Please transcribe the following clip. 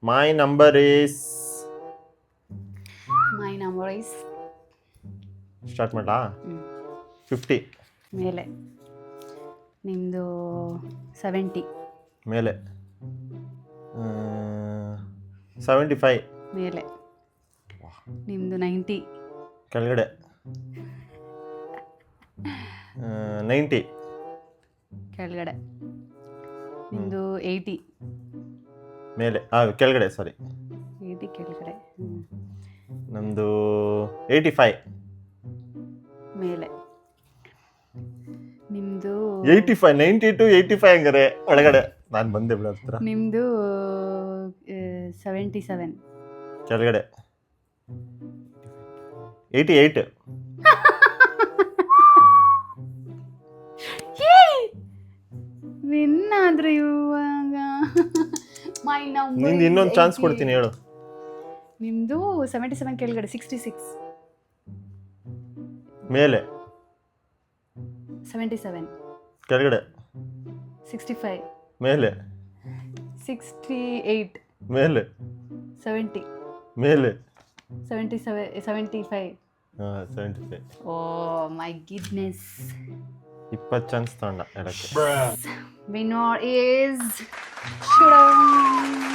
My number is start ಮಾಡಲಾ 50 ಮೇಲೆ. ನಿಮ್ಮದು 70 ಮೇಲೆ. 75 ಮೇಲೆ. ನಿಮ್ಮದು 90 ಕೆಳಗಡೆ. 90 ಕೆಳಗಡೆ. ನಿಮ್ಮದು 80 ಮೇಲೆ. ಕೆಳಗಡೆ ಸಾರಿ. 80 ಕೆಳಗಡೆ. ನಮ್ಮದು 85 ಮೇಲೆ. ನಿಮ್ಮದು 85 90 to 85 ಹಂಗಾರೆ ಒಳಗಡೆ. ನಾನು ಬಂದೆ ಬಿಡ ಹತ್ರ. ನಿಮ್ಮದು 77 ಕೆಳಗಡೆ. 88 ವಿನ್ ಆದ್ರೆ ಇವಾಗ ಮೈ ನಂಬರ್. ನಿಂದು ಇನ್ನೊಂದು ಚಾನ್ಸ್ ಕೊಡ್ತೀನಿ ಹೇಳು. ನಿಮ್ಮದು 77 ಕೆಳಗಡೆ. 66 ಮೇಲೆ. 77 ಕೆಳಗಡೆ. 65 ಮೇಲೆ. 68 ಮೇಲೆ. 70 ಮೇಲೆ. 75 75. ಓ ಮೈ ಗಿಡ್ನೆಸ್. 20 ಚಾನ್ಸ್ ತಗೊಂಡ ಹೇಳಕ್ಕೆ. Winner is Shubham.